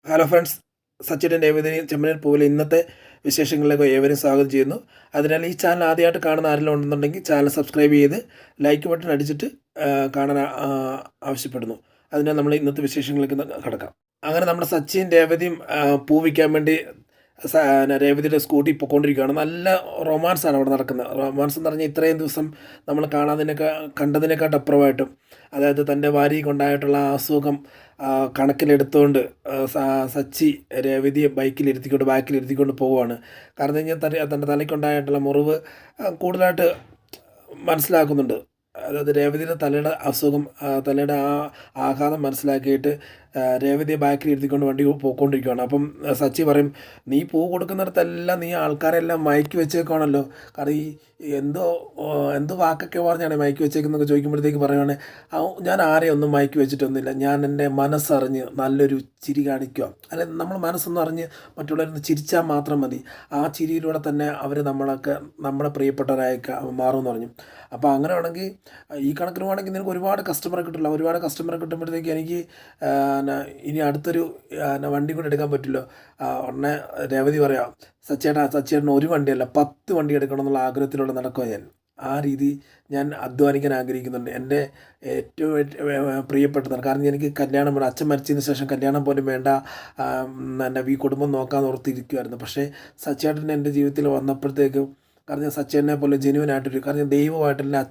Hello friends, സച്ചിൻ്റെ ഏവരെയും ചെമ്മനീർ പൂവിലെ ഇന്നത്തെ വിശേഷങ്ങളിലേക്ക് ഏവരെയും സ്വാഗതം ചെയ്യുന്നു. അതിനാൽ ഈ ചാനൽ ആദ്യമായിട്ട് കാണുന്ന ആരെങ്കിലും ഉണ്ടെന്നുണ്ടെങ്കിൽ ചാനൽ സബ്സ്ക്രൈബ് ചെയ്ത് ലൈക്ക് ബട്ടൺ അടിച്ചിട്ട് കാണാൻ ആവശ്യപ്പെടുന്നു. അതിനാൽ നമ്മൾ ഇന്നത്തെ വിശേഷങ്ങളിലേക്ക് കടക്കാം. അങ്ങനെ നമ്മുടെ സച്ചിൻ രേവതിയും പൂ വിൽക്കാൻ വേണ്ടി രേവതിയുടെ സ്കൂട്ടി പൊയ്ക്കൊണ്ടിരിക്കുകയാണ്. നല്ല റൊമാൻസാണ് അവിടെ നടക്കുന്നത്. റൊമാൻസ് എന്ന് പറഞ്ഞാൽ ഇത്രയും ദിവസം നമ്മൾ കണ്ടതിനേക്കാട്ടപ്പുറമായിട്ടും, അതായത് തൻ്റെ ഭാര്യയ്ക്കുണ്ടായിട്ടുള്ള അസുഖം കണക്കിലെടുത്തുകൊണ്ട് സച്ചി രേവതിയെ ബാക്കിലിരുത്തിക്കൊണ്ട് പോവുകയാണ്. കാരണം കഴിഞ്ഞാൽ തൻ്റെ തലയ്ക്കുണ്ടായിട്ടുള്ള മുറിവ് കൂടുതലായിട്ട് മനസ്സിലാക്കുന്നുണ്ട്. അതായത് രേവതിയുടെ തലയുടെ അസുഖം, തലയുടെ ആഘാതം മനസ്സിലാക്കിയിട്ട് രേവതിയെ ബാക്കിൽ ഇരുത്തിക്കൊണ്ട് വണ്ടി പോയിക്കൊണ്ടിരിക്കുകയാണ്. അപ്പം സച്ചി പറയും, നീ പൂ കൊടുക്കുന്നിടത്തെല്ലാം നീ ആൾക്കാരെല്ലാം മയക്കി വെച്ചേക്കാണല്ലോ. കാരണം ഈ എന്തോ വാക്കൊക്കെ പറഞ്ഞാണ് മയക്കി വെച്ചേക്കുന്നൊക്കെ ചോദിക്കുമ്പോഴത്തേക്ക് പറയുകയാണ്, ഞാൻ ആരെയും ഒന്നും മയക്കി വെച്ചിട്ടൊന്നുമില്ല. ഞാൻ എൻ്റെ മനസ്സറിഞ്ഞ് നല്ലൊരു ചിരി കാണിക്കുക, അല്ലെ നമ്മൾ മനസ്സൊന്നും അറിഞ്ഞ് മറ്റുള്ളവരൊന്ന് ചിരിച്ചാൽ മാത്രം മതി. ആ ചിരിയിലൂടെ തന്നെ അവർ നമ്മളെ പ്രിയപ്പെട്ടവരായി മാറുമെന്ന് പറഞ്ഞു. അപ്പോൾ അങ്ങനെ ആണെങ്കിൽ ഈ കണക്കിന് വേണമെങ്കിൽ നിനക്ക് ഒരുപാട് കസ്റ്റമറെ കിട്ടില്ല. ഒരുപാട് കസ്റ്റമറെ കിട്ടുമ്പോഴത്തേക്ക് എനിക്ക് ഇനി അടുത്തൊരു വണ്ടി കൂടെ എടുക്കാൻ പറ്റില്ലോ. ഉടനെ രേവതി പറയാം, സച്ചേട്ടന് ഒരു വണ്ടിയല്ല 10 വണ്ടി എടുക്കണം എന്നുള്ള ആഗ്രഹത്തിലൂടെ നടക്കുക ഞാൻ. ആ രീതി ഞാൻ അധ്വാനിക്കാൻ ആഗ്രഹിക്കുന്നുണ്ട്. എൻ്റെ ഏറ്റവും പ്രിയപ്പെട്ടതാണ്. കാരണം എനിക്ക് കല്യാണം വേണം. അച്ഛൻ മരിച്ചതിന് ശേഷം കല്യാണം പോലും വേണ്ട, എൻ്റെ ഈ കുടുംബം നോക്കാൻ ഓർത്തിരിക്കുമായിരുന്നു. പക്ഷേ സച്ചേട്ടൻ എൻ്റെ ജീവിതത്തിൽ വന്നപ്പോഴത്തേക്കും, കാരണം സച്ചേട്ടനെ പോലെ ജെന്യുവനായിട്ടൊരു, കാരണം ദൈവമായിട്ടല്ല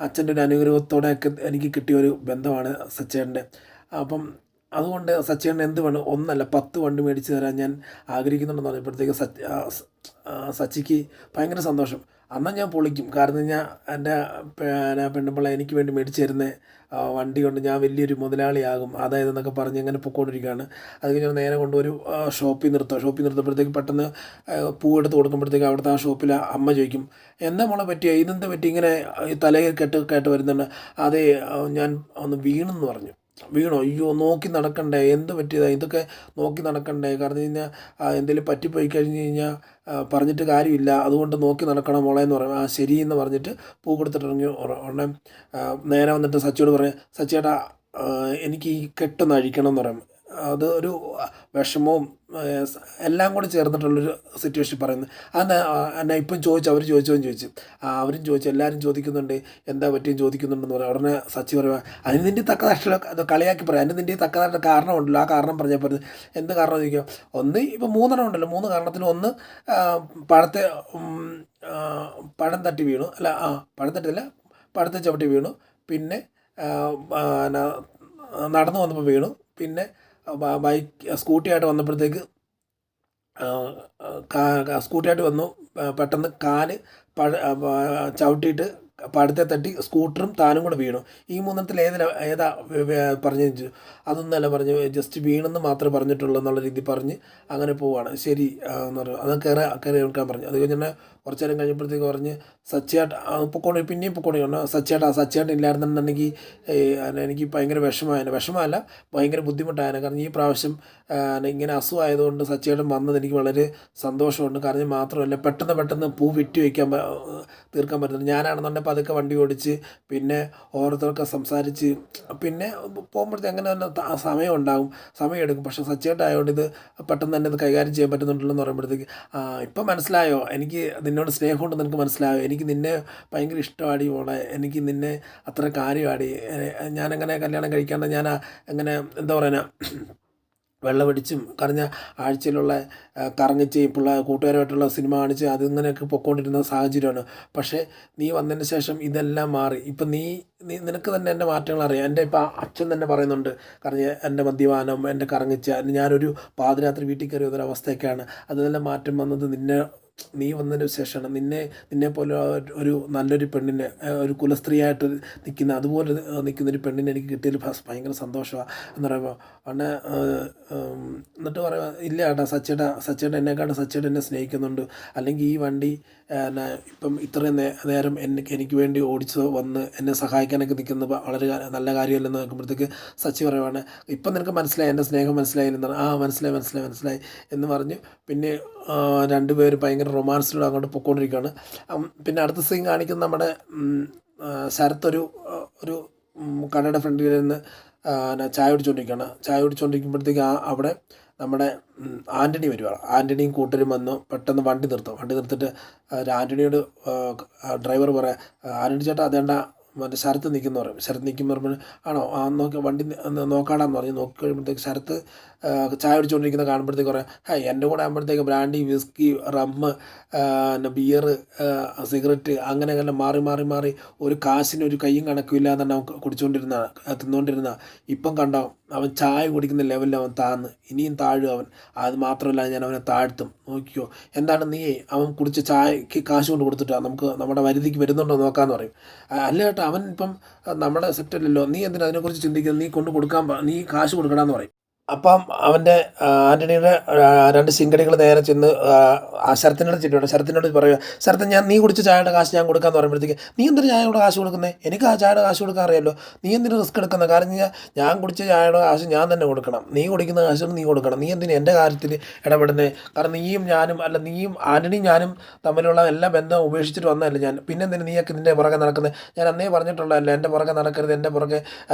അച്ഛൻ്റെ ഒരു അനുഗ്രഹത്തോടെയൊക്കെ എനിക്ക് കിട്ടിയൊരു ബന്ധമാണ് സച്ചേട്ടൻ്റെ. അപ്പം അതുകൊണ്ട് സച്ചേട്ടൻ എന്ത് വേണം, ഒന്നല്ല 10 വണ്ടി മേടിച്ച് തരാൻ ഞാൻ ആഗ്രഹിക്കുന്നുണ്ടെന്ന് പറഞ്ഞപ്പോഴത്തേക്ക് സച്ചിക്ക് ഭയങ്കര സന്തോഷം. എന്നാൽ ഞാൻ പൊളിക്കും. കാരണം ഞാൻ എൻ്റെ പെണ്ണുമ്പിള്ള എനിക്ക് വേണ്ടി മേടിച്ച് തരുന്ന വണ്ടി കൊണ്ട് ഞാൻ വലിയൊരു മുതലാളിയാകും, അതായത് എന്നൊക്കെ പറഞ്ഞ് അങ്ങനെ പൊയ്ക്കൊണ്ടിരിക്കുകയാണ്. അത് കഴിഞ്ഞാൽ നേരെ കൊണ്ടൊരു ഷോപ്പിൽ നിർത്തുമ്പോഴത്തേക്ക് പെട്ടെന്ന് പൂ എടുത്ത് കൊടുക്കുമ്പോഴത്തേക്ക് അവിടുത്തെ ആ ഷോപ്പിൽ അമ്മ ചോദിക്കും, എന്താ മോളെ പറ്റിയ, ഇതെന്താ പറ്റി ഇങ്ങനെ തലയിൽ കേട്ട് വരുന്നുണ്ട്. അതേ, ഞാൻ ഒന്ന് വീണെന്ന് പറഞ്ഞു. വീണോ? അയ്യോ, നോക്കി നടക്കണ്ടേ, എന്ത് പറ്റിയതാണ് ഇതൊക്കെ, നോക്കി നടക്കണ്ടേ. കാരണം കഴിഞ്ഞാൽ എന്തെങ്കിലും പറ്റിപ്പോയി കഴിഞ്ഞ് കഴിഞ്ഞാൽ പറഞ്ഞിട്ട് കാര്യമില്ല, അതുകൊണ്ട് നോക്കി നടക്കണം മോളെ എന്ന് പറയും. ശരി എന്ന് പറഞ്ഞിട്ട് പൂ കൊടുത്തിട്ടിറങ്ങി. ഉടനെ നേരെ വന്നിട്ട് സച്ചിയോട് പറയാം, സച്ചിയേട്ടാ എനിക്ക് ഈ കെട്ടൊന്ന് അഴിക്കണം എന്ന് പറയും. അത് ഒരു വിഷമവും എല്ലാം കൂടി ചേർന്നിട്ടുള്ളൊരു സിറ്റുവേഷൻ പറയുന്നത്. എന്നെ ഇപ്പം അവർ ചോദിച്ചു, അവരും ചോദിച്ചു, എല്ലാവരും ചോദിക്കുന്നുണ്ട്, എന്താ പറ്റിയും ചോദിക്കുന്നുണ്ടെന്ന് പറയാം. ഉടനെ സച്ചി പറയുക, അതിന് നിൻ്റെ തക്കതായിട്ടുള്ള അത് കളിയാക്കി പറയാം, അതിന് നിൻ്റെ തക്കതായിട്ടുള്ള കാരണമുണ്ടല്ലോ, ആ കാരണം പറഞ്ഞാൽ പോലും. എന്ത് കാരണം ചോദിക്കുക, ഒന്ന് ഇപ്പം 3 ഉണ്ടല്ലോ, 3 കാരണത്തിൽ ഒന്ന് പഴത്തെ പഴം തട്ടി വീണു, അല്ല പഴം തട്ടിയല്ല, പഴത്തെ ചവിട്ടി വീണു. പിന്നെ നടന്നു വന്നപ്പോൾ വീണു. പിന്നെ സ്കൂട്ടിയായിട്ട് വന്നപ്പോഴത്തേക്ക് സ്കൂട്ടിയായിട്ട് വന്നു, പെട്ടെന്ന് കാല് ചവിട്ടിയിട്ട് പഴത്തെ തട്ടി സ്കൂട്ടറും താനും കൂടെ വീണു. ഈ 3 ഏതാ പറഞ്ഞു ചോദിച്ചു. അതൊന്നല്ല പറഞ്ഞു, ജസ്റ്റ് വീണെന്ന് മാത്രമേ പറഞ്ഞിട്ടുള്ളൂ എന്നുള്ള രീതി പറഞ്ഞ് അങ്ങനെ പോവുകയാണ്. ശരി എന്ന് പറഞ്ഞു. അത് കയറി കേൾക്കാൻ പറഞ്ഞു. അത് കഴിഞ്ഞ് കുറച്ച് നേരം കഴിഞ്ഞപ്പോഴത്തേക്ക് പറഞ്ഞ്, പിന്നെയും പൊക്കോണ്ടിരിക്കണം. സച്ചേട്ടൻ ഇല്ലായിരുന്നുണ്ടെങ്കിൽ എനിക്ക് ഭയങ്കര വിഷമമല്ല, ഭയങ്കര ബുദ്ധിമുട്ടായിരുന്നു. കാരണം ഈ പ്രാവശ്യം ഇങ്ങനെ അസുഖമായതുകൊണ്ട് സച്ചേട്ടൻ വന്നത് എനിക്ക് വളരെ സന്തോഷമുണ്ട്. കാരണം മാത്രമല്ല, പെട്ടെന്ന് പൂ തീർക്കാൻ പറ്റുന്നത് ഞാനാണെന്നുണ്ടെങ്കിൽ പതുക്കെ വണ്ടി ഓടിച്ച് പിന്നെ ഓരോരുത്തർക്ക് സംസാരിച്ച് പിന്നെ പോകുമ്പോഴത്തേക്ക് അങ്ങനെ തന്നെ സമയം എടുക്കും. പക്ഷേ സച്ചേട്ടൻ ആയതുകൊണ്ട് ഇത് പെട്ടെന്ന് തന്നെ ഇത് കൈകാര്യം ചെയ്യാൻ പറ്റുന്നുണ്ടല്ലോ എന്ന് പറയുമ്പോഴത്തേക്ക്, ഇപ്പം മനസ്സിലായോ, എനിക്ക് നിന്നോട് സ്നേഹമുണ്ട്, നിനക്ക് മനസ്സിലായോ, എനിക്ക് നിന്നെ ഭയങ്കര ഇഷ്ടമാടി മോളെ, എനിക്ക് നിന്നെ അത്ര കാര്യമാടി, ഞാനങ്ങനെ കല്യാണം കഴിക്കാണ്ട് ഞാൻ അങ്ങനെ എന്താ പറയുക, വെള്ളമടിച്ചും കറഞ്ഞ ആഴ്ചയിലുള്ള കറങ്ങിച്ച് കൂട്ടുകാരുമായിട്ടുള്ള സിനിമ കാണിച്ച് അതിങ്ങനെയൊക്കെ പൊയ്ക്കൊണ്ടിരുന്ന സാഹചര്യമാണ്. പക്ഷേ നീ വന്നതിന് ശേഷം ഇതെല്ലാം മാറി. ഇപ്പം നിനക്ക് തന്നെ എൻ്റെ മാറ്റങ്ങൾ അറിയാം. എൻ്റെ ഇപ്പം അച്ഛൻ തന്നെ പറയുന്നുണ്ട്, കാരണം എൻ്റെ മദ്യപാനം, എൻ്റെ കറങ്ങിച്ച, ഞാനൊരു പാതിരാത്രി വീട്ടിൽ കയറി വന്നൊരവസ്ഥയൊക്കെയാണ്. അതെല്ലാം മാറ്റം വന്നത് നീ വന്നതിന് ശേഷമാണ്. നിന്നെപ്പോലെ ഒരു നല്ലൊരു പെണ്ണിനെ, ഒരു കുലസ്ത്രീയായിട്ട് അതുപോലെ നിൽക്കുന്നൊരു പെണ്ണിനെ എനിക്ക് കിട്ടിയതിൽ ഭയങ്കര സന്തോഷമാണ് എന്ന് പറയുമ്പോൾ അണ്ണ എന്നിട്ട് പറയുക, ഇല്ല ഏട്ടാ, സച്ചേട്ടൻ എന്നെ സ്നേഹിക്കുന്നുണ്ട്. അല്ലെങ്കിൽ ഈ വണ്ടി ഇപ്പം ഇത്രയും നേരം എനിക്ക് വേണ്ടി ഓടിച്ച് വന്ന് എന്നെ സഹായിക്കാനൊക്കെ നിൽക്കുന്നത് വളരെ നല്ല കാര്യമല്ലെന്ന് നോക്കുമ്പോഴത്തേക്ക് സച്ചി പറയുവാണ്, ഇപ്പം നിനക്ക് മനസ്സിലായി, എൻ്റെ സ്നേഹം മനസ്സിലായി എന്നാണ്. മനസ്സിലായി എന്ന് പറഞ്ഞ് പിന്നെ രണ്ടുപേരും ഭയങ്കര റൊമാൻസിലൂടെ അങ്ങോട്ട് പൊയ്ക്കൊണ്ടിരിക്കുകയാണ്. പിന്നെ അടുത്ത സീൻ കാണിക്കുന്നത് നമ്മുടെ ശരത്ത് ഒരു കടയുടെ ഫ്രണ്ടിൽ നിന്ന് ചായ കുടിച്ചുകൊണ്ടിരിക്കുകയാണ്. ചായ കുടിച്ചുകൊണ്ടിരിക്കുമ്പോഴത്തേക്ക് അവിടെ നമ്മുടെ ആൻ്റണി വരുവാണ്. ആൻ്റണിയും കൂട്ടരും വന്നു പെട്ടെന്ന് വണ്ടി നിർത്തിട്ട് ആൻ്റണിയോട് ഡ്രൈവർ പറയാം, ആൻ്റണി ചേട്ടാ അതേണ്ട മറ്റേ ശരത്ത് നിൽക്കുന്നു പറയും. ശരത്ത് നിൽക്കുമ്പോൾ പറയുമ്പോൾ ആണോ നോക്കി വണ്ടി നോക്കാടാന്ന് പറഞ്ഞ് നോക്കി കഴിയുമ്പോഴത്തേക്ക് ശരത്ത് ചായ കുടിച്ചുകൊണ്ടിരിക്കുന്ന കാണുമ്പോഴത്തേക്ക് പറയാം, എൻ്റെ കൂടെ ആകുമ്പോഴത്തേക്ക് brandy, whisky, rum, beer, cigarette അങ്ങനെ മാറി ഒരു കാശിന് ഒരു കയ്യും കണക്കില്ലാതെ തന്നെ അവൻ തിന്നുകൊണ്ടിരുന്ന ഇപ്പം കണ്ടോ അവൻ ചായ കുടിക്കുന്ന ലെവലിൽ അവൻ താന്ന് ഇനിയും താഴും അവൻ. അത് മാത്രമല്ല ഞാൻ അവനെ താഴ്ത്തും, നോക്കിക്കോ. എന്താണ് നീ അവൻ കുടിച്ച ചായക്ക് കാശ് കൊണ്ട് കൊടുത്തിട്ടാണ് നമുക്ക് നമ്മുടെ വരുതിക്ക് വരുന്നുണ്ടോ നോക്കാമെന്ന് പറയും. അല്ല ചേട്ടാ അവൻ ഇപ്പം നമ്മുടെ സെക്ടറിലല്ലോ, നീ എന്തിനാ അതിനെക്കുറിച്ച് ചിന്തിക്കുന്നത്, നീ കൊണ്ട് കൊടുക്കാൻ നീ കാശ് കൊടുക്കണമെന്ന് പറയും. അപ്പം അവൻ്റെ ആൻ്റണിയുടെ 2 ശിങ്കടികൾ നേരെ ചെന്ന് ശരത്തിനോട് ചെല്ലുവാണ്. ശരത്തിനോട് പറയുക, ശരത്ത് നീ കുടിച്ച ചായയുടെ കാശ് ഞാൻ കൊടുക്കാമെന്ന് പറയുമ്പോഴത്തേക്ക്, നീ എന്തിനാ ചായയുടെ കാശ് കൊടുക്കുന്നത്, എനിക്ക് ആ ചായയുടെ കാശ് കൊടുക്കാൻ അറിയാമല്ലോ, നീ എന്തിനാ റിസ്ക് എടുക്കുന്നത്, കാരണം ഞാൻ കുടിച്ച ചായയുടെ കാശ് ഞാൻ തന്നെ കൊടുക്കണം, നീ കുടിക്കുന്ന കാശ് നീ കൊടുക്കണം, നീ എന്തിനാ എൻ്റെ കാര്യത്തിൽ ഇടപെടുന്നത്, കാരണം നീയും ഞാനും നീയും ആൻ്റണിയും ഞാനും തമ്മിലുള്ള എല്ലാ ബന്ധവും ഉപേക്ഷിച്ചിട്ട് വന്നതല്ലേ ഞാൻ, പിന്നെ എന്തിനാ നീയൊക്കെ നിൻ്റെ പുറകെ നടക്കുന്നത്, ഞാൻ അന്നേ പറഞ്ഞിട്ടുള്ളതല്ലേ എൻ്റെ പുറകെ നടക്കരുത്, എൻ്റെ പുറകെ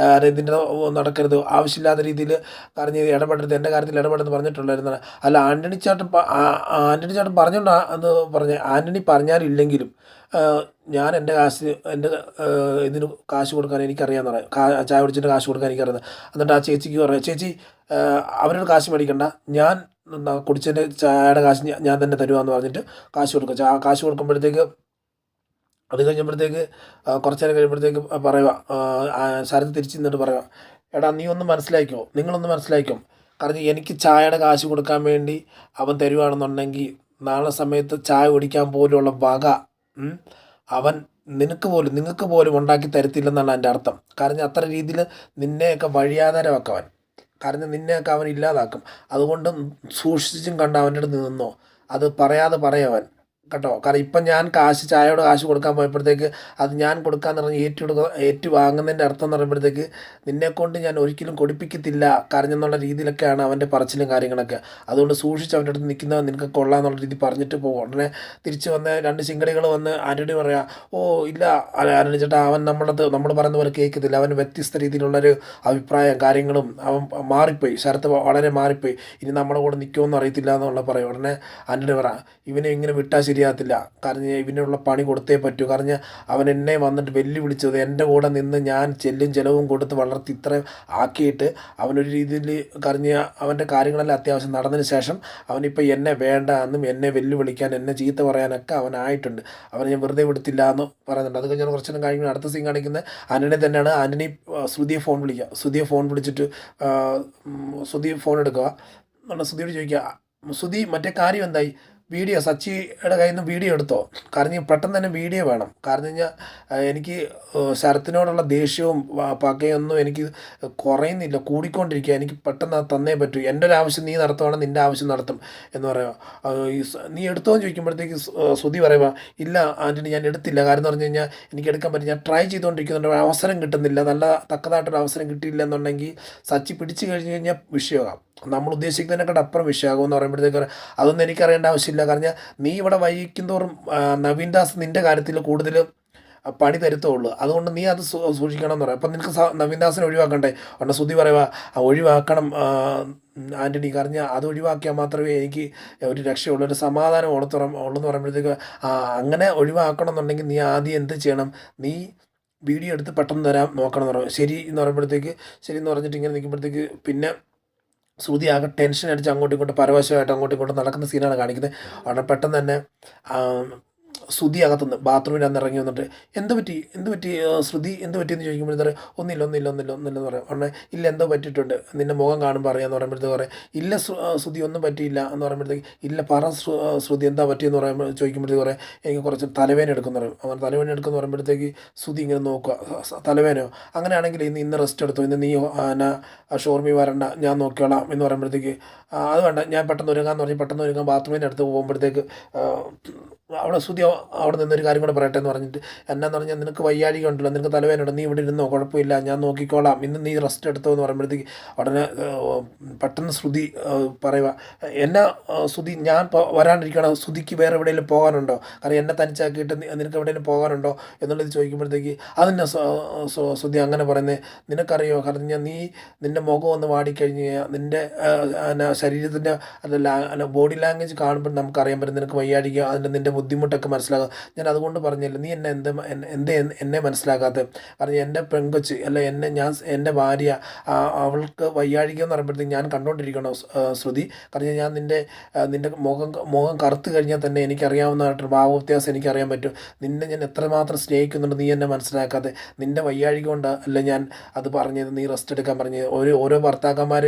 ഇതിൻ്റെ നടക്കരുത്, ആവശ്യമില്ലാത്ത രീതിയിൽ പറഞ്ഞ് ഇടപെടരുത്, എൻ്റെ കാര്യത്തിൽ ഇടപെടുന്ന് പറഞ്ഞിട്ടുണ്ടായിരുന്നത്. അല്ല ആൻ്റണി ചേട്ടൻ പറഞ്ഞുകൊണ്ടാ എന്ന് പറഞ്ഞ് ആൻ്റണി പറഞ്ഞാലില്ലെങ്കിലും ഞാൻ എൻ്റെ കാശ് എൻ്റെ ഇതിന് കാശ് കൊടുക്കാൻ എനിക്കറിയാമെന്ന് പറയാം, ചായ കുടിച്ചിട്ട് കാശ് കൊടുക്കാൻ എനിക്കറിയാം. എന്നിട്ട് ആ ചേച്ചിക്ക് പറയാം, ചേച്ചി അവരോട് കാശ് മേടിക്കണ്ട, ഞാൻ കുടിച്ചതിൻ്റെ ചായയുടെ കാശ് ഞാൻ തന്നെ തരുവാന്ന് പറഞ്ഞിട്ട് കാശ് കൊടുക്കും. കാശ് കൊടുക്കുമ്പോഴത്തേക്ക് അത് കഴിഞ്ഞപ്പോഴത്തേക്ക് കുറച്ച് നേരം കഴിയുമ്പോഴത്തേക്ക് പറയുക, ശരത്ത് തിരിച്ച് നിന്നിട്ട് പറയുക, എടാ നീ ഒന്ന് മനസ്സിലാക്കിയോ, നിങ്ങളൊന്ന് മനസ്സിലാക്കിയോ, കാരണം എനിക്ക് ചായയുടെ കാശ് കൊടുക്കാൻ വേണ്ടി അവൻ തരുവാണെന്നുണ്ടെങ്കിൽ നാളെ സമയത്ത് ചായ കുടിക്കാൻ പോലുള്ള വക അവൻ നിങ്ങൾക്ക് പോലും ഉണ്ടാക്കി തരത്തില്ലെന്നാണ് എൻ്റെ അർത്ഥം. കാരണം അത്ര രീതിയിൽ നിന്നെയൊക്കെ വഴിയാധാരമാക്കും അവൻ, കാരണം നിന്നെയൊക്കെ അവൻ ഇല്ലാതാക്കും. അതുകൊണ്ട് സൂക്ഷിച്ചും കണ്ട് അവൻ്റെ അടുത്ത് നിന്നോ, അത് പറയാതെ പറയവൻ കേട്ടോ. കാരണം ഇപ്പം ഞാൻ ചായയുടെ കാശ് കൊടുക്കാൻ പോയപ്പോഴത്തേക്ക് അത് ഞാൻ കൊടുക്കാന്ന് പറഞ്ഞ് ഏറ്റു വാങ്ങുന്നതിൻ്റെ അർത്ഥം എന്ന് പറയുമ്പോഴത്തേക്ക് നിന്നെക്കൊണ്ട് ഞാൻ ഒരിക്കലും കൊടുപ്പിക്കത്തില്ല കരഞ്ഞെന്നുള്ള രീതിയിലൊക്കെയാണ് അവൻ്റെ പറച്ചിലും കാര്യങ്ങളൊക്കെ. അതുകൊണ്ട് സൂക്ഷിച്ച് അവൻ്റെ അടുത്ത് നിൽക്കുന്നത് നിനക്ക് കൊള്ളാമെന്നുള്ള രീതി പറഞ്ഞിട്ട് പോകും. ഉടനെ തിരിച്ച് വന്ന് 2 ശിങ്കടികൾ വന്ന് ആൻ്റണി പറയാം, ഓ ഇല്ല ആൻ്റണി ചേട്ടാ, അവൻ നമ്മൾ പറയുന്ന പോലെ കേൾക്കത്തില്ല, അവൻ വ്യത്യസ്ത രീതിയിലുള്ളൊരു അഭിപ്രായം കാര്യങ്ങളും അവൻ മാറിപ്പോയി, ശരത്ത് വളരെ മാറിപ്പോയി, ഇനി നമ്മുടെ കൂടെ നിൽക്കുമെന്ന് അറിയത്തില്ല എന്നുള്ള പറയും. ഉടനെ ആൻ്റണി പറയാം, ഇവനെ ഇങ്ങനെ വിട്ടാൽ ശരിയാകത്തില്ല, കാരണം ഇവനുള്ള പണി കൊടുത്തേ പറ്റൂ, കാരണം അവൻ എന്നെ വന്നിട്ട് വെല്ലുവിളിച്ചത് എൻ്റെ കൂടെ നിന്ന് ഞാൻ ചെലവും കൊടുത്ത് വളർത്തി ഇത്രയും ആക്കിയിട്ട് അവനൊരു രീതിയിൽ കറിഞ്ഞ അവൻ്റെ കാര്യങ്ങളെല്ലാം അത്യാവശ്യം നടന്നതിന് ശേഷം അവനിപ്പോൾ എന്നെ വേണ്ട എന്നും എന്നെ വെല്ലുവിളിക്കാൻ എന്നെ ചീത്ത പറയാനൊക്കെ അവനായിട്ടുണ്ട്, അവനെ ഞാൻ വെറുതെ വിടത്തില്ല എന്ന് പറയുന്നുണ്ട്. അത് കഴിഞ്ഞാൽ കുറച്ചു നേരം കഴിയുമ്പോൾ അടുത്ത സീൻ കാണിക്കുന്നത് ആൻ്റണി തന്നെയാണ്. ആൻ്റണി ശ്രുതിയെ ഫോൺ വിളിച്ചിട്ട് ശ്രുതി ഫോൺ എടുക്കുക, ശ്രുതിയോട് ചോദിക്കുക, ശ്രുതി മറ്റേ കാര്യം എന്തായി, വീഡിയോ സച്ചിയുടെ കയ്യിൽ നിന്ന് വീഡിയോ എടുത്തോ, കാരണം പെട്ടെന്ന് തന്നെ വീഡിയോ വേണം, കാരണം കഴിഞ്ഞാൽ എനിക്ക് ശരത്തിനോടുള്ള ദേഷ്യവും പകയൊന്നും എനിക്ക് കുറയുന്നില്ല, കൂടിക്കൊണ്ടിരിക്കുക, എനിക്ക് പെട്ടെന്ന് അത് തന്നേ പറ്റൂ, എൻ്റെ ഒരു ആവശ്യം നീ നടത്തുവാണെങ്കിൽ നിൻ്റെ ആവശ്യം നടത്തും എന്ന് പറയുക. നീ എടുത്തോ എന്ന് ചോദിക്കുമ്പോഴത്തേക്ക് ശ്രുതി പറയുക, ഇല്ല ആൻ്റണി ഞാൻ എടുത്തില്ല, കാരണം എന്ന് പറഞ്ഞു കഴിഞ്ഞാൽ എനിക്ക് എടുക്കാൻ പറ്റും, ഞാൻ ട്രൈ ചെയ്തുകൊണ്ടിരിക്കുന്നുണ്ട്, അവസരം കിട്ടുന്നില്ല, നല്ല തക്കതായിട്ടൊരു അവസരം കിട്ടിയില്ല എന്നുണ്ടെങ്കിൽ സച്ചി പിടിച്ചു കഴിഞ്ഞ് കഴിഞ്ഞാൽ വിഷയമാകാം, നമ്മൾ ഉദ്ദേശിക്കുന്നതിനേക്കാൾ അപ്പുറം വിഷയമാകുമെന്ന് പറയുമ്പോഴത്തേക്ക് അതൊന്നും എനിക്കറിയേണ്ട ആവശ്യമില്ല, കാരണം നീ ഇവിടെ വൈകിക്കുന്തോറും നവീൻ ദാസ് നിൻ്റെ കാര്യത്തിൽ കൂടുതൽ പണി തരുത്തുള്ളൂ, അതുകൊണ്ട് നീ അത് സൂക്ഷിക്കണം എന്ന് പറയാം. അപ്പം നിനക്ക് നവീൻ ദാസിനെ ഒഴിവാക്കണ്ടേ, ഉടനെ ശ്രുതി പറയുക, ഒഴിവാക്കണം ആൻ്റണി, കാരണം അത് ഒഴിവാക്കിയാൽ മാത്രമേ എനിക്ക് ഒരു രക്ഷയുള്ളൂ, ഒരു സമാധാനം ഉള്ളെന്ന് പറയുമ്പോഴത്തേക്ക് അങ്ങനെ ഒഴിവാക്കണം എന്നുണ്ടെങ്കിൽ നീ ആദ്യം എന്ത് ചെയ്യണം, നീ വീഡിയോ എടുത്ത് പെട്ടെന്ന് തരാൻ നോക്കണം എന്ന് പറയും. ശരി എന്ന് പറയുമ്പോഴത്തേക്ക് ശരി എന്ന് പറഞ്ഞിട്ട് ഇങ്ങനെ നിൽക്കുമ്പോഴത്തേക്ക് പിന്നെ ശ്രുതി ആകെ ടെൻഷൻ അടിച്ച് അങ്ങോട്ടും ഇങ്ങോട്ടും പരവശമായിട്ട് അങ്ങോട്ടും ഇങ്ങോട്ടും നടക്കുന്ന സീനാണ് കാണിക്കുന്നത്. അവിടെ പെട്ടെന്ന് തന്നെ ശ്രുതി അകത്തുനിന്ന് ബാത്റൂമിൽ അന്ന് ഇറങ്ങി വന്നിട്ട് എന്ത് പറ്റി ശ്രുതി എന്ത് പറ്റിയെന്ന് ചോദിക്കുമ്പോഴത്തേക്ക് ഒന്നില്ലെന്ന് പറയാം. ഉടനെ ഇല്ല എന്തോ പറ്റിയിട്ടുണ്ട്, നിൻ്റെ മുഖം കാണുമ്പോൾ അറിയാമെന്ന് പറയുമ്പോഴത്തേക്ക് പറയാം, ഇല്ല ശ്രുതി ഒന്നും പറ്റിയില്ല എന്ന് പറയുമ്പോഴത്തേക്ക് ഇല്ല പറ ശ്രുതി എന്താ പറ്റിയെന്ന് പറയുമ്പോൾ ചോദിക്കുമ്പോഴത്തേക്ക് പറയാം, എനിക്ക് കുറച്ച് തലവേദന എടുക്കുന്നു പറയും. അങ്ങനെ തലവേദന എടുക്കുമെന്ന് പറയുമ്പോഴത്തേക്ക് ശ്രുതി ഇങ്ങനെ നോക്കുക, തലവേദനയോ, അങ്ങനെയാണെങ്കിൽ ഇന്ന് റെസ്റ്റ് എടുത്തു, ഇന്ന് നീ ഷോർമി വരണ്ട, ഞാൻ നോക്കിയോളാം എന്ന് പറയുമ്പോഴത്തേക്ക് അത് വേണ്ട, ഞാൻ പെട്ടെന്ന് ഒരുങ്ങാന്ന് പറഞ്ഞ് പെട്ടെന്ന് ഒരുങ്ങാൻ ബാത്റൂമിൻ്റെ അടുത്ത് പോകുമ്പോഴത്തേക്ക് അവിടെ ശ്രുതി അവിടെ നിന്നൊരു കാര്യം കൂടെ പറയട്ടെ എന്ന് പറഞ്ഞിട്ട്, എന്നാന്ന് പറഞ്ഞാൽ നിനക്ക് വയ്യാഴിക ഉണ്ടല്ലോ, നിനക്ക് തലവേദന, നീ ഇവിടെ ഇരുന്നോ, കുഴപ്പമില്ല, ഞാൻ നോക്കിക്കോളാം, ഇന്ന് നീ റെസ്റ്റ് എടുത്തോ എന്ന് പറയുമ്പോഴത്തേക്ക് ഉടനെ പെട്ടെന്ന് ശ്രുതി പറയുക, എന്നെ ശ്രുതി ഞാൻ വരാണ്ടിരിക്കണം, ശ്രുതിക്ക് വേറെ എവിടെയെങ്കിലും പോകാനുണ്ടോ, കാരണം എന്നെ തനിച്ചാക്കിയിട്ട് നിനക്ക് എവിടെയെങ്കിലും പോകാനുണ്ടോ എന്നുള്ളത് ചോദിക്കുമ്പോഴത്തേക്ക് അതിൻ്റെ ശ്രുതി അങ്ങനെ പറയുന്നത്, നിനക്കറിയോ, കാരണം നിൻ്റെ മുഖം ഒന്ന് വാടിക്കഴിഞ്ഞ് കഴിഞ്ഞാൽ നിൻ്റെ ശരീരത്തിൻ്റെ അല്ല ബോഡി ലാംഗ്വേജ് കാണുമ്പോൾ നമുക്കറിയാൻ പറ്റും നിനക്ക് വയ്യാടിക്കുക, അതിൻ്റെ നിൻ്റെ ബുദ്ധിമുട്ടൊക്കെ മനസ്സിലാക്കുക. ഞാൻ അതുകൊണ്ട് പറഞ്ഞില്ല, നീ എന്നെ എന്നെ മനസ്സിലാക്കാത്ത, കാരണം എൻ്റെ പെങ്കൊച്ച് അല്ല എൻ്റെ ഭാര്യ, അവൾക്ക് വയ്യാഴിക എന്ന് പറയുമ്പോഴത്തേക്ക് ഞാൻ കണ്ടുകൊണ്ടിരിക്കണോ ശ്രുതി, കാരണം ഞാൻ നിൻ്റെ മുഖം കറുത്ത് കഴിഞ്ഞാൽ തന്നെ എനിക്കറിയാവുന്നതായിട്ടൊരു ഭാവവ്യത്യാസം എനിക്കറിയാൻ പറ്റും. നിന്നെ ഞാൻ എത്രമാത്രം സ്നേഹിക്കുന്നുണ്ട്, നീ എന്നെ മനസ്സിലാക്കാതെ. നിൻ്റെ വയ്യാഴിക കൊണ്ട് അല്ല ഞാൻ അത് പറഞ്ഞത്, നീ റെസ്റ്റ് എടുക്കാൻ പറഞ്ഞത്. ഓരോ ഭർത്താക്കന്മാർ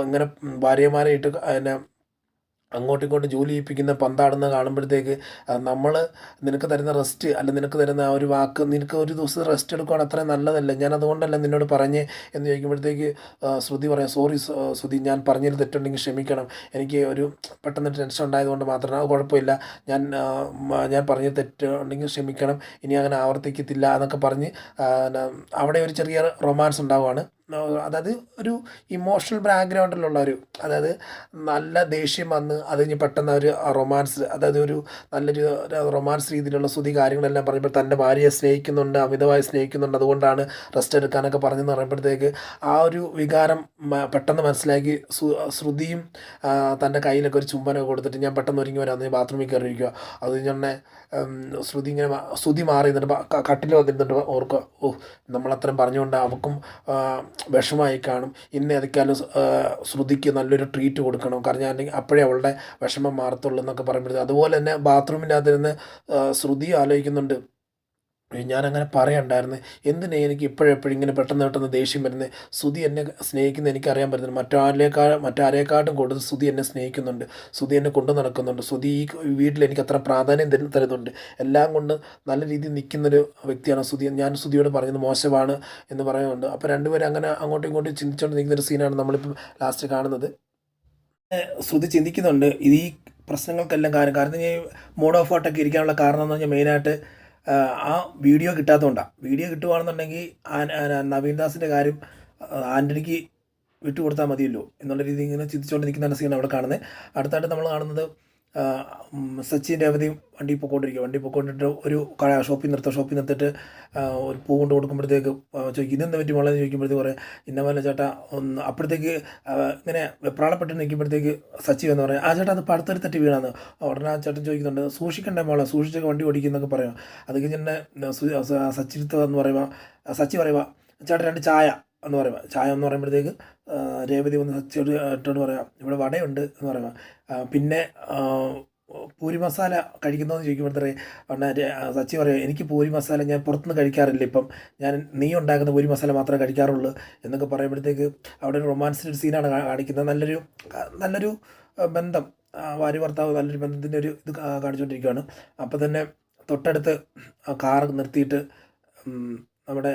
ഇങ്ങനെ ഭാര്യമാരെ ഇട്ട് അങ്ങോട്ടും ഇങ്ങോട്ടും ജോലി ചെയ്യിപ്പിക്കുന്ന പന്താടുന്ന കാണുമ്പോഴത്തേക്ക് നമ്മൾ നിനക്ക് തരുന്ന റെസ്റ്റ് അല്ല, നിനക്ക് തരുന്ന ആ ഒരു വാക്ക്, നിനക്ക് ഒരു ദിവസം റെസ്റ്റ് എടുക്കുകയാണ് അത്രയും നല്ലതല്ല, ഞാൻ അതുകൊണ്ടല്ല നിന്നോട് പറഞ്ഞേ എന്ന് ചോദിക്കുമ്പോഴത്തേക്ക് ശ്രുതി പറയാം, സോറി ശ്രുതി, ഞാൻ പറഞ്ഞതിൽ തെറ്റുണ്ടെങ്കിൽ ക്ഷമിക്കണം, എനിക്ക് ഒരു പെട്ടെന്ന് ടെൻഷൻ ഉണ്ടായതുകൊണ്ട് മാത്രമാണ്, അത് കുഴപ്പമില്ല, ഞാൻ പറഞ്ഞ തെറ്റുണ്ടെങ്കിൽ ക്ഷമിക്കണം, ഇനി അങ്ങനെ ആവർത്തിക്കത്തില്ല എന്നൊക്കെ പറഞ്ഞ് അവിടെ ഒരു ചെറിയ റൊമാൻസ് ഉണ്ടാവുകയാണ്. അതായത് ഒരു ഇമോഷണൽ ബാക്ക്ഗ്രൗണ്ടിലുള്ളൊരു, അതായത് നല്ല ദേഷ്യം വന്ന് അത് കഴിഞ്ഞ് പെട്ടെന്ന് ഒരു റൊമാൻസ്, അതായത് ഒരു നല്ലൊരു റൊമാൻസ് രീതിയിലുള്ള ശ്രുതി കാര്യങ്ങളെല്ലാം പറയുമ്പോൾ തൻ്റെ ഭാര്യയെ സ്നേഹിക്കുന്നുണ്ട്, അമിതമായി സ്നേഹിക്കുന്നുണ്ട്, അതുകൊണ്ടാണ് റെസ്റ്റ് എടുക്കാനൊക്കെ പറഞ്ഞെന്ന് പറയുമ്പോഴത്തേക്ക് ആ ഒരു വികാരം പെട്ടെന്ന് മനസ്സിലാക്കി ശ്രുതിയും തൻ്റെ കയ്യിലൊക്കെ ഒരു ചുംബനമൊക്കെ കൊടുത്തിട്ട്, ഞാൻ പെട്ടെന്ന് ഒരുങ്ങി വരാം, നീ ബാത്റൂമിൽ കയറിയിരിക്കുക, അത് കഴിഞ്ഞെ ശ്രുതി മാറി നിന്നിട്ട് കട്ടിൽ വന്നിരുന്നിട്ട് ഓർക്കുക, നമ്മളത്രയും പറഞ്ഞുകൊണ്ട് അവൾക്കും വിഷമായി കാണും, ഇന്ന് ഏതൊക്കെയാലും ശ്രുതിക്ക് നല്ലൊരു ട്രീറ്റ് കൊടുക്കണം, കാരണം അല്ലെങ്കിൽ അപ്പോഴേ അവളുടെ വിഷമം മാറത്തുള്ളൂ എന്നൊക്കെ പറയുമ്പോഴത്തേക്ക്, അതുപോലെ തന്നെ ബാത്റൂമിൻ്റെ അകത്തിരുന്ന് ശ്രുതി ആലോചിക്കുന്നുണ്ട്, ഞാനങ്ങനെ പറയണ്ടായിരുന്നു, എന്തിനാ എനിക്ക് ഇപ്പോഴെപ്പോഴും ഇങ്ങനെ പെട്ടെന്ന് ദേഷ്യം വരുന്നത്, ശ്രുതി എന്നെ സ്നേഹിക്കുന്നത് എനിക്കറിയാൻ പറ്റുന്നുണ്ട്, മറ്റാരേക്കാട്ടും കൂടുതൽ ശ്രുതി എന്നെ സ്നേഹിക്കുന്നുണ്ട്, ശ്രുതി എന്നെ കൊണ്ടു നടക്കുന്നുണ്ട്, ശ്രുതി ഈ വീട്ടിൽ എനിക്ക് അത്ര പ്രാധാന്യം തരുന്നുണ്ട്, എല്ലാം കൊണ്ട് നല്ല രീതിയിൽ നിൽക്കുന്നൊരു വ്യക്തിയാണ് ശ്രുതി, ഞാൻ ശ്രുതിയോട് പറഞ്ഞത് മോശമാണ് എന്ന് പറയുന്നുണ്ട്. അപ്പോൾ രണ്ടുപേരും അങ്ങനെ അങ്ങോട്ടും ഇങ്ങോട്ടും ചിന്തിച്ചുകൊണ്ട് നിൽക്കുന്നൊരു സീനാണ് നമ്മളിപ്പോൾ ലാസ്റ്റ് കാണുന്നത്. ശ്രുതി ചിന്തിക്കുന്നുണ്ട് ഇത് ഈ പ്രശ്നങ്ങൾക്കെല്ലാം കാരണം ഈ മൂഡ് ഓഫ് ഔട്ടൊക്കെ ഇരിക്കാനുള്ള കാരണം എന്ന് പറഞ്ഞാൽ മെയിനായിട്ട് ആ വീഡിയോ കിട്ടാത്തതുകൊണ്ടാണ്. വീഡിയോ കിട്ടുകയാണെന്നുണ്ടെങ്കിൽ നവീൻദാസിൻ്റെ കാര്യം ആൻ്റണിക്ക് വിട്ടുകൊടുത്താൽ മതിയല്ലോ എന്നുള്ള രീതിയിൽ ഇങ്ങനെ ചിന്തിച്ചുകൊണ്ട് നിൽക്കുന്ന സീനാണ് അവിടെ കാണുന്നത്. അടുത്തായിട്ട് നമ്മൾ കാണുന്നത് സച്ചിൻ രേവതിയും വണ്ടി പൊക്കോണ്ടിട്ട് ഒരു ഷോപ്പിൽ നിർത്തിട്ട് ഒരു പൂ കൊണ്ട് കൊടുക്കുമ്പോഴത്തേക്ക് ചോദിക്കും, ഇതെന്താ പറ്റി മോളെന്ന് ചോദിക്കുമ്പോഴത്തേക്ക് പറയാം, ഇന്നപോലെ ചേട്ടാ ഒന്ന്, അപ്പോഴത്തേക്ക് ഇങ്ങനെ വെപ്രാളപ്പെട്ട് നിൽക്കുമ്പോഴത്തേക്ക് സച്ചി എന്ന് പറയാം, ആ ചേട്ടാ അത് പടുത്തൊരു തട്ടി വീണാന്ന്. ഉടനെ ആ ചേട്ടൻ ചോദിക്കുന്നുണ്ട്, സൂക്ഷിക്കണ്ടേ മോളെ, സൂക്ഷിച്ചൊക്കെ വണ്ടി ഓടിക്കുന്നൊക്കെ പറയാം. അത് കഴിഞ്ഞ് സച്ചിനത്ത് എന്ന് പറയുമ്പോൾ സച്ചി പറയുക, ചേട്ടാ 2 ചായ എന്ന് പറയുക. ചായ എന്ന് പറയുമ്പോഴത്തേക്ക് രേവതി വന്ന് സച്ചിയോട് ഇട്ടോട് പറയാം, ഇവിടെ വടയുണ്ട് എന്ന് പറയുമ്പോൾ, പിന്നെ പൂരി മസാല കഴിക്കുന്നതെന്ന് ചോദിക്കുമ്പോഴത്തേ സച്ചി പറയാം, എനിക്ക് പൂരി മസാല ഞാൻ പുറത്തുനിന്ന് കഴിക്കാറില്ല, ഇപ്പം ഞാൻ നീ ഉണ്ടാക്കുന്ന പൂരി മസാല മാത്രമേ കഴിക്കാറുള്ളൂ എന്നൊക്കെ പറയുമ്പോഴത്തേക്ക് അവിടെ ഒരു റൊമാൻസിൻ്റെ ഒരു സീനാണ് കാണിക്കുന്നത്. നല്ലൊരു ബന്ധം, ഭാര്യ ഭർത്താവ് നല്ലൊരു ബന്ധത്തിൻ്റെ ഒരു ഇത് കാണിച്ചുകൊണ്ടിരിക്കുകയാണ്. അപ്പോൾ തന്നെ തൊട്ടടുത്ത് കാർ നിർത്തിയിട്ട് നമ്മുടെ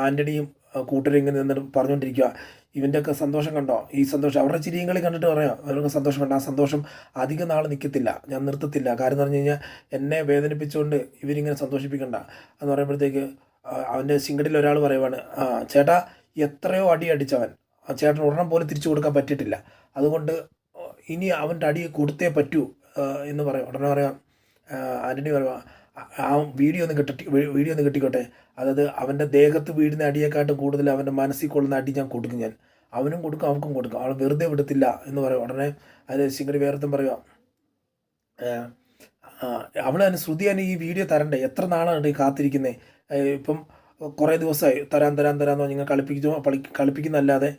ആൻ്റണിയും കൂട്ടരും ഇങ്ങനെ നിന്നിട്ട് പറഞ്ഞുകൊണ്ടിരിക്കുക, ഇവൻ്റെയൊക്കെ സന്തോഷം കണ്ടോ, ഈ സന്തോഷം അവരുടെ ചിരിയും കളി കണ്ടിട്ട് പറയാം, അവർക്ക് സന്തോഷം കണ്ടോ, ആ സന്തോഷം അധികം നാൾ നിൽക്കത്തില്ല, ഞാൻ നിർത്തത്തില്ല, കാര്യം എന്ന് പറഞ്ഞു കഴിഞ്ഞാൽ എന്നെ വേദനിപ്പിച്ചുകൊണ്ട് ഇവരിങ്ങനെ സന്തോഷിപ്പിക്കണ്ട എന്ന് പറയുമ്പോഴത്തേക്ക് അവൻ്റെ സിംഗടിൽ ഒരാൾ പറയുവാണ്, ചേട്ടാ എത്രയോ അടി അടിച്ചവൻ ചേട്ടൻ ഒരെണ്ണം പോലും തിരിച്ചു കൊടുക്കാൻ പറ്റിയിട്ടില്ല, അതുകൊണ്ട് ഇനി അവൻ്റെ അടി കൊടുത്തേ പറ്റൂ എന്ന് പറയാം. ഉടനെ പറയാം ആൻ്റണി പറയാം, ആ വീഡിയോ ഒന്ന് കിട്ടിക്കോട്ടെ, അതായത് അവൻ്റെ ദേഹത്ത് വീഴുന്ന അടിയെക്കാട്ടും കൂടുതൽ അവൻ്റെ മനസ്സിൽ കൊള്ളുന്ന അടി ഞാൻ കൊടുക്കും, ഞാൻ അവനും കൊടുക്കും അവൾക്കും കൊടുക്കും, അവൾ വെറുതെ വിടത്തില്ല എന്ന് പറയും. ഉടനെ അത് ശിങ്കടി വേറത്തും പറയുക, അവൾ തന്നെ ശ്രുതി തന്നെ ഈ വീഡിയോ തരണ്ടേ, എത്ര നാളാണ് കാത്തിരിക്കുന്നത്, ഇപ്പം കുറേ ദിവസമായി തരാമെന്ന് പറഞ്ഞാൽ കളിപ്പിക്കുന്നല്ലാതെ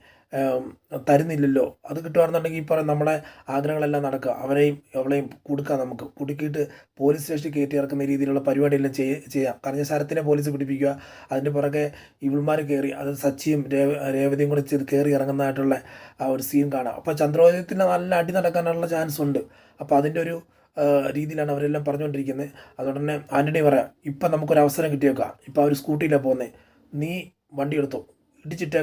തരുന്നില്ലല്ലോ, അത് കിട്ടുകയാണെന്നുണ്ടെങ്കിൽ ഇപ്പോൾ നമ്മളെ ആഗ്രഹങ്ങളെല്ലാം നടക്കുക, അവളെയും കൊടുക്കാം, നമുക്ക് കുടുക്കിയിട്ട് പോലീസ് സ്റ്റേഷനിൽ കയറ്റി ഇറക്കുന്ന രീതിയിലുള്ള പരിപാടിയെല്ലാം ചെയ്യാം. കാരണം ശരത്തിനെ പോലീസ് പിടിപ്പിക്കുക, അതിൻ്റെ പുറകെ ഇവൾമാർ കയറി, അത് സച്ചിയും രേവതിയും കൂടെ കയറി ഇറങ്ങുന്നതായിട്ടുള്ള ആ ഒരു സീൻ കാണാം. അപ്പോൾ ചന്ദ്രോദയത്തിന് നല്ല അടി നടക്കാനുള്ള ചാൻസ് ഉണ്ട്. അപ്പോൾ അതിൻ്റെ ഒരു രീതിയിലാണ് അവരെല്ലാം പറഞ്ഞുകൊണ്ടിരിക്കുന്നത്. അതുകൊണ്ട് തന്നെ ആൻ്റണി പറയാം, ഇപ്പം നമുക്കൊരു അവസരം കിട്ടിയേക്കാം, ഇപ്പോൾ അവർ സ്കൂട്ടിയിലാണ് പോകുന്നത്, നീ വണ്ടി എടുത്തോ, ഇടിച്ചിട്ട്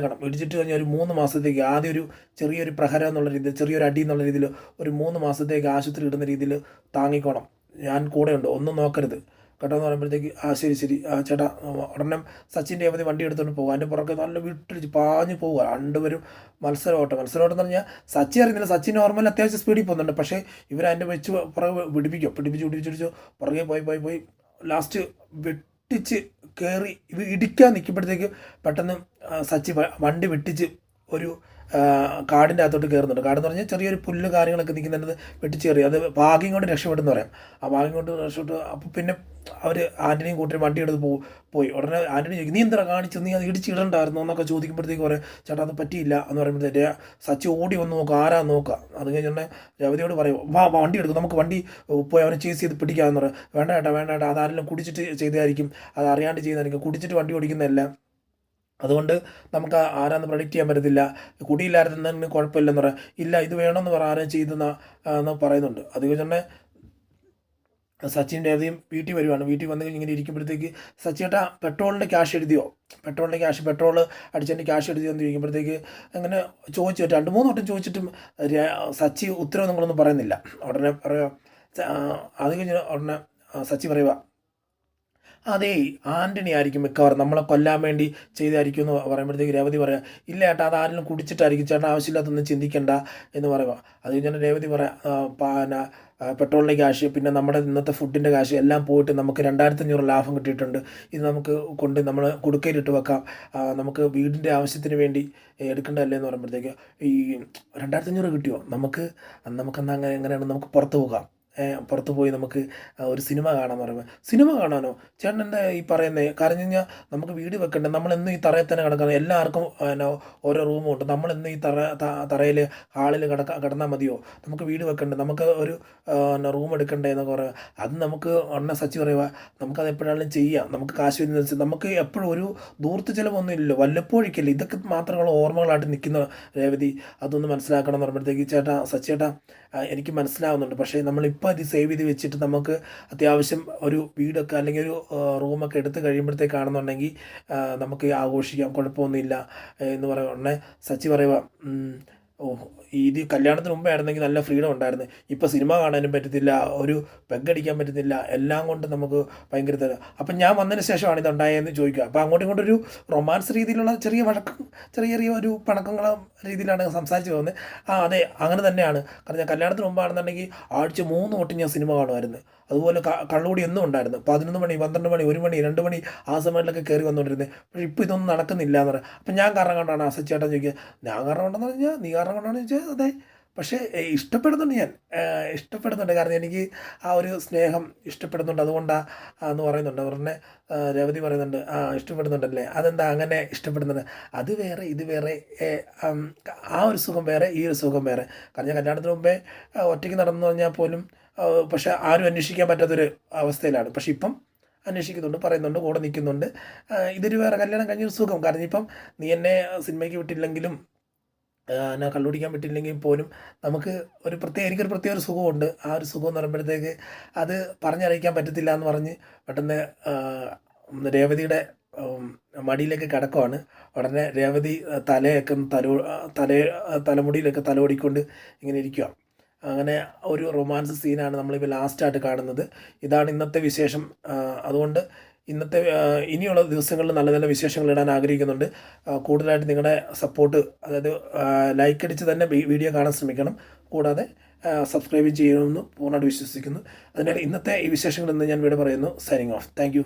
കഴിഞ്ഞാൽ ഒരു 3 മാസത്തേക്ക് ആദ്യം ഒരു ചെറിയൊരു പ്രഹരം എന്നുള്ള രീതിയിൽ, ചെറിയൊരു അടി എന്നുള്ള രീതിയിൽ ഒരു 3 മാസത്തേക്ക് ആശുപത്രി ഇടുന്ന രീതിയിൽ താങ്ങിക്കോണം, ഞാൻ കൂടെയുണ്ട്, ഒന്നും നോക്കരുത്, കേട്ടോ എന്ന് പറയുമ്പോഴത്തേക്ക് ശരി ശരി ചേട്ടാ ഉടനെ സച്ചിൻ രേവതി വണ്ടി എടുത്തുകൊണ്ട് പോകുക. അതിൻ്റെ പുറകെ നല്ല വിട്ടിടിച്ച് പാഞ്ഞ് പോവുക. രണ്ടുപേരും മത്സരമായിട്ട് എന്ന് പറഞ്ഞാൽ സച്ചിൻ അറിയുന്നില്ല. സച്ചിൻ നോർമൽ അത്യാവശ്യം സ്പീഡിൽ പോകുന്നുണ്ട്. പക്ഷേ ഇവരതിൻ്റെ വെച്ച് പുറകെ പിടിപ്പിച്ചു പുറകെ പോയി ലാസ്റ്റ് വെട്ടിച്ച് കയറി ഇവ ഇടിക്കാൻ നിൽക്കുമ്പോഴത്തേക്ക് പെട്ടെന്ന് സച്ചി വണ്ടി വെട്ടിച്ച് ഒരു കാടിൻ്റെ അകത്തോട്ട് കയറുന്നുണ്ട്. കാടെന്ന് പറഞ്ഞാൽ ചെറിയൊരു പുല്ല് കാര്യങ്ങളൊക്കെ നിൽക്കുന്നുണ്ട്. വെട്ടിച്ച് കയറി അത് ഭാഗ്യം കൊണ്ട് രക്ഷപ്പെട്ടെന്ന് പറയാം. ആ ഭാഗ്യം കൊണ്ട് രക്ഷപ്പെട്ടു. അപ്പോൾ പിന്നെ അവർ ആൻ്റണിയും കൂട്ടി വണ്ടി എടുത്ത് പോയി. ഉടനെ ആൻ്റണി ചോദിക്കും, നീ എന്താ കാണിച്ചു, നീ അത് ഇടിച്ചിടണ്ടായിരുന്നു എന്നൊക്കെ ചോദിക്കുമ്പോഴത്തേക്ക് പറയും, ചേട്ടാ അത് പറ്റിയില്ല എന്ന് പറയുമ്പോഴത്തേക്ക് സച്ചി ഓടി വന്ന് നോക്കുക, ആരാ നോക്കുക. അത് കഴിഞ്ഞ് രവതിയോട് പറയും, വണ്ടി എടുക്കും, നമുക്ക് വണ്ടി പോയി അവനെ ചേസ് ചെയ്ത് പിടിക്കാമെന്ന് പറയും. വേണ്ട ചേട്ടാ അതാരെല്ലാം കുടിച്ചിട്ട് ചെയ്തതായിരിക്കും, അത് അറിയാണ്ട് ചെയ്യുന്നതായിരിക്കും, കുടിച്ചിട്ട് വണ്ടി ഓടിക്കുന്നതല്ല, അതുകൊണ്ട് നമുക്ക് ആരാന്ന് പ്രഡിക്റ്റ് ചെയ്യാൻ പറ്റത്തില്ല, കുടിയില്ലായിരുന്നതിന് കുഴപ്പമില്ലെന്ന് പറയാം. ഇല്ല ഇത് വേണമെന്ന് പറ ആരും ചെയ്തെന്ന് പറയുന്നുണ്ട്. അത് കഴിഞ്ഞ് സച്ചിൻ രേവതിയും വീട്ടിൽ വരുവാണ്. വീട്ടിൽ വന്ന് ഇങ്ങനെ ഇരിക്കുമ്പോഴത്തേക്ക് സച്ചിയേട്ടാ പെട്രോളിൻ്റെ ക്യാഷ് എഴുതിയോ, പെട്രോൾ അടിച്ചതിൻ്റെ ക്യാഷ് എഴുതിയോ എന്ന് ചോദിക്കുമ്പോഴത്തേക്ക് അങ്ങനെ ചോദിച്ചു 2-3 വട്ടം ചോദിച്ചിട്ടും സച്ചി ഉത്തരവ് നിങ്ങളൊന്നും പറയുന്നില്ല. ഉടനെ പറയുക, അത് കഴിഞ്ഞ് ഉടനെ സച്ചി പറയുക, അതേ ആൻ്റണി ആയിരിക്കും മിക്കവാറും നമ്മളെ കൊല്ലാൻ വേണ്ടി ചെയ്തായിരിക്കും എന്ന് പറയുമ്പോഴത്തേക്ക് രേവതി പറയാം, ഇല്ല ചേട്ടാ അത് ആരെങ്കിലും കുടിച്ചിട്ടായിരിക്കും, ചേട്ടാ ആവശ്യമില്ലാത്തൊന്നും ചിന്തിക്കണ്ട എന്ന് പറയുക. അത് കഴിഞ്ഞാൽ രേവതി പറയാം, പിന്നെ പെട്രോളിൻ്റെ ക്യാഷ് പിന്നെ നമ്മുടെ ഇന്നത്തെ ഫുഡിൻ്റെ ക്യാഷ് എല്ലാം പോയിട്ട് നമുക്ക് 2500 ലാഭം കിട്ടിയിട്ടുണ്ട്. ഇത് നമുക്ക് കൊണ്ട് നമ്മൾ കുടുക്കയിലിട്ട് വെക്കാം, നമുക്ക് വീടിൻ്റെ ആവശ്യത്തിന് വേണ്ടി എടുക്കേണ്ടതല്ലേ എന്ന് പറയുമ്പോഴത്തേക്ക് ഈ 2500 കിട്ടിയോ, നമുക്കെന്നാൽ എങ്ങനെയാണ് നമുക്ക് പുറത്ത് പോകാം, പുറത്ത് പോയി നമുക്ക് ഒരു സിനിമ കാണാൻ പറയുമ്പോൾ, സിനിമ കാണാനോ ചേട്ടൻ എന്താ ഈ പറയുന്നത്, കാരണം കഴിഞ്ഞാൽ നമുക്ക് വീട് വെക്കണ്ടേ, നമ്മളെന്നും ഈ തറയിൽ തന്നെ കിടക്കണം, എല്ലാവർക്കും ഓരോ റൂമുണ്ട്, നമ്മളെന്നും ഈ തറയിൽ ഹാളിൽ കിടന്നാൽ മതിയോ, നമുക്ക് വീട് വെക്കണ്ടേ, നമുക്ക് ഒരു റൂം എടുക്കണ്ടേ എന്നൊക്കെ പറയുക. അത് നമുക്ക് സച്ചി പറയുക, നമുക്കത് എപ്പോഴാണെങ്കിലും ചെയ്യാം, നമുക്ക് കാശ് വരുന്ന നമുക്ക് എപ്പോഴും ഒരു ദൂർത്ത് ചിലവൊന്നും ഇല്ലല്ലോ, വല്ലപ്പോഴേക്കല്ലേ, ഇതൊക്കെ മാത്രമുള്ള ഓർമ്മകളായിട്ട് നിൽക്കുന്ന രേവതി അതൊന്ന് മനസ്സിലാക്കണം എന്ന് പറയുമ്പോഴത്തേക്ക് സച്ചിയേട്ടാ എനിക്ക് മനസ്സിലാവുന്നുണ്ട്, പക്ഷേ നമ്മളിപ്പോൾ ഇത് സേവ് ചെയ്ത് വെച്ചിട്ട് നമുക്ക് അത്യാവശ്യം ഒരു വീടൊക്കെ അല്ലെങ്കിൽ ഒരു റൂമൊക്കെ എടുത്ത് കഴിയുമ്പോഴത്തേക്കാണെന്നുണ്ടെങ്കിൽ നമുക്ക് ആഘോഷിക്കാം, കുഴപ്പമൊന്നുമില്ല എന്ന് പറയുക. ഉടനെ സച്ചി പറയുക, ഇത് കല്യാണത്തിന് മുമ്പേ ആയിരുന്നെങ്കിൽ നല്ല ഫ്രീഡം ഉണ്ടായിരുന്നു, ഇപ്പോൾ സിനിമ കാണാനും പറ്റത്തില്ല, ഒരു പെഗ്ഗടിക്കാൻ പറ്റുന്നില്ല, എല്ലാം കൊണ്ട് നമുക്ക് ഭയങ്കര തരാം. അപ്പം ഞാൻ വന്നതിന് ശേഷമാണ് ഇതുണ്ടായതെന്ന് ചോദിക്കുക. അപ്പോൾ അങ്ങോട്ടും ഇങ്ങോട്ടൊരു റൊമാൻസ് രീതിയിലുള്ള ചെറിയ ഒരു പണക്കങ്ങള രീതിയിലാണ് സംസാരിച്ച് പോകുന്നത്. അതെ അങ്ങനെ തന്നെയാണ്. കാരണം ഞാൻ കല്യാണത്തിന് മുമ്പാണെന്നുണ്ടെങ്കിൽ ആഴ്ച 3 തൊട്ട് ഞാൻ സിനിമ കാണുമായിരുന്നു. അതുപോലെ കള്ളുകൂടി എന്നും ഉണ്ടായിരുന്നു. 11 മണി 12 മണി 1 മണി 2 മണി ആ സമയത്തൊക്കെ കയറി വന്നുകൊണ്ടിരുന്നത്. പക്ഷേ ഇപ്പോൾ ഇതൊന്നും നടക്കുന്നില്ല എന്ന് പറയാം. അപ്പം ഞാൻ കാരണം കൊണ്ടാണ് സച്ചിയേട്ടൻ ചോദിക്കുക, ഞാൻ കാരണം കൊണ്ടെന്ന് പറഞ്ഞാൽ നീ കാരണം കൊണ്ടാണെന്ന് ചോദിച്ചാൽ അതെ, പക്ഷേ ഇഷ്ടപ്പെടുന്നുണ്ട് കാരണം എനിക്ക് ആ ഒരു സ്നേഹം ഇഷ്ടപ്പെടുന്നുണ്ട്, അതുകൊണ്ടാണ് എന്ന് പറയുന്നുണ്ട്. അവരുടെ രേവതി പറയുന്നുണ്ട്, ഇഷ്ടപ്പെടുന്നുണ്ടല്ലേ, അതെന്താ അങ്ങനെ ഇഷ്ടപ്പെടുന്നുണ്ട്, അത് വേറെ ഇത് വേറെ, ആ ഒരു സുഖം വേറെ ഈ ഒരു സുഖം വേറെ. കാരണം ഞാൻ കല്യാണത്തിന് മുമ്പേ ഒറ്റയ്ക്ക് നടന്നു പറഞ്ഞാൽ പോലും പക്ഷെ ആരും അന്വേഷിക്കാൻ പറ്റാത്തൊരു അവസ്ഥയിലാണ്. പക്ഷെ ഇപ്പം അന്വേഷിക്കുന്നുണ്ട്, പറയുന്നുണ്ട്, കൂടെ നിൽക്കുന്നുണ്ട്. ഇതൊരു വേറെ കല്യാണം കഴിഞ്ഞൊരു സുഖം. കാരണം ഇപ്പം നീ എന്നെ സിനിമയ്ക്ക് വിട്ടില്ലെങ്കിലും എന്നെ കള്ളുപിടിക്കാൻ പറ്റില്ലെങ്കിൽ പോലും നമുക്ക് എനിക്കൊരു പ്രത്യേക ഒരു സുഖമുണ്ട്. ആ ഒരു സുഖം എന്ന് പറയുമ്പോഴത്തേക്ക് അത് പറഞ്ഞറിയിക്കാൻ പറ്റത്തില്ല എന്ന് പറഞ്ഞ് പെട്ടെന്ന് രേവതിയുടെ മടിയിലേക്ക് കിടക്കുവാണ്. ഉടനെ രേവതി തലമുടിയിലൊക്കെ തലോടിക്കൊണ്ട് ഇങ്ങനെ ഇരിക്കുക. അങ്ങനെ ഒരു റൊമാൻസ് സീനാണ് നമ്മളിപ്പോൾ ലാസ്റ്റായിട്ട് കാണുന്നത്. ഇതാണ് ഇന്നത്തെ വിശേഷം. അതുകൊണ്ട് ഇനിയുള്ള ദിവസങ്ങളിൽ നല്ല നല്ല വിശേഷങ്ങൾ ഇടാൻ ആഗ്രഹിക്കുന്നുണ്ട്. കൂടുതലായിട്ട് നിങ്ങളുടെ സപ്പോർട്ട്, അതായത് ലൈക്ക് അടിച്ച് തന്നെ വീഡിയോ കാണാൻ ശ്രമിക്കണം. കൂടാതെ സബ്സ്ക്രൈബ് ചെയ്യണമെന്ന് പൂർണ്ണമായിട്ട് വിശ്വസിക്കുന്നു. അതിനാൽ ഇന്നത്തെ ഈ വിശേഷങ്ങൾ ഇന്ന് ഞാൻ ഇവിടെ പറയുന്നു. Signing off. Thank you.